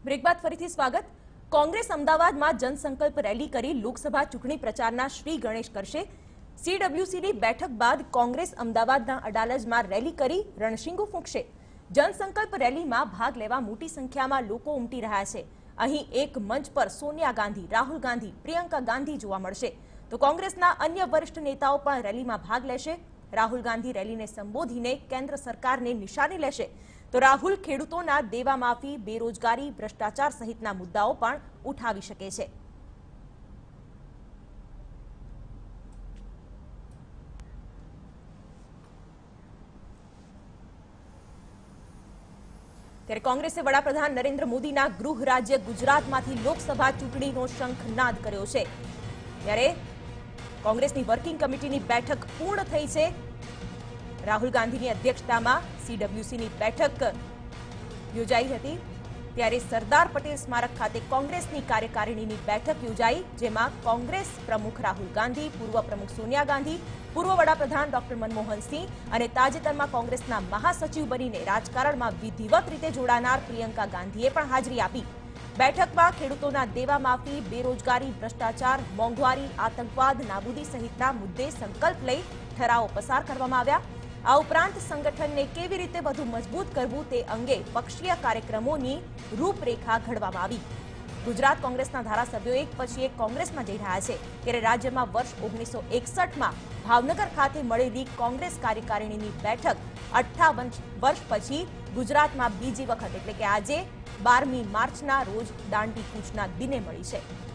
Break બાદ ફરીથી સ્વાગત। કોંગ્રેસ અમદાવાદમાં જનસંકલ્પ રેલી કરી લોકસભા ચૂંટણી પ્રચારના શ્રી ગણેશ કરશે। સીડબ્લ્યુસીની બેઠક બાદ કોંગ્રેસ અમદાવાદના અડાલજમાં રેલી કરી રણશીંગો ફૂંકશે। જનસંકલ્પ રેલીમાં ભાગ લેવા મોટી સંખ્યામાં લોકો ઉમટી રહ્યા છે। અહીં એક મંચ પર સોનિયા ગાંધી, રાહુલ ગાંધી, પ્રિયંકા ગાંધી જોવા મળશે, તો કોંગ્રેસના અન્ય વરિષ્ઠ નેતાઓ પણ રેલીમાં ભાગ લેશે। રાહુલ ગાંધી રેલીને સંબોધીને કેન્દ્ર સરકારને નિશાને લેશે, તો રાહુલ ખેડૂતોના દેવા માફી, બેરોજગારી, ભ્રષ્ટાચાર સહિતના મુદ્દાઓ પણ ઉઠાવી શકે છે। ત્યારે કોંગ્રેસે વડાપ્રધાન નરેન્દ્ર મોદીના ગૃહ રાજ્ય ગુજરાતમાંથી લોકસભા ચૂંટણીનો શંખનાદ કર્યો છે। ત્યારે કોંગ્રેસની વર્કિંગ કમિટીની બેઠક પૂર્ણ થઈ છે। રાહુલ ગાંધીની અધ્યક્ષતામાં સીડબ્લ્યુસીની બેઠક યોજાઈ હતી। ત્યારે સરદાર પટેલ સ્મારક ખાતે કોંગ્રેસની કાર્યકારિણીની બેઠક યોજાઈ, જેમાં કોંગ્રેસ પ્રમુખ રાહુલ ગાંધી, પૂર્વ પ્રમુખ સોનિયા ગાંધી, પૂર્વ વડાપ્રધાન ડોક્ટર મનમોહન સિંહ અને તાજેતરમાં કોંગ્રેસના મહાસચિવ બનીને રાજકારણમાં વિધિવત રીતે જોડાનાર પ્રિયંકા ગાંધીએ પણ હાજરી આપી। બેઠકમાં ખેડૂતોના દેવા માફી, બેરોજગારી, ભ્રષ્ટાચાર, મોંઘવારી, આતંકવાદ નાબૂદી સહિતના મુદ્દે સંકલ્પ લઈ ઠરાવો પસાર કરવામાં આવ્યા। આ ઉપરાંત સંગઠનને કેવી રીતે વધુ મજબૂત કરવું તે અંગે પક્ષીય કાર્યક્રમોની રૂપરેખા ઘડવામાં આવી। ગુજરાત કોંગ્રેસના ધારાસભ્યો એક પછી એક કોંગ્રેસમાં જઈ રહ્યા છે, ત્યારે રાજ્યમાં વર્ષ 1961માં ભાવનગર ખાતે મળેલી કોંગ્રેસ કાર્યકારિણીની બેઠક 58 વર્ષ પછી ગુજરાતમાં બીજી વખત એટલે કે આજે 12મી માર્ચના રોજ દાંડી કૂચના દિને મળી છે।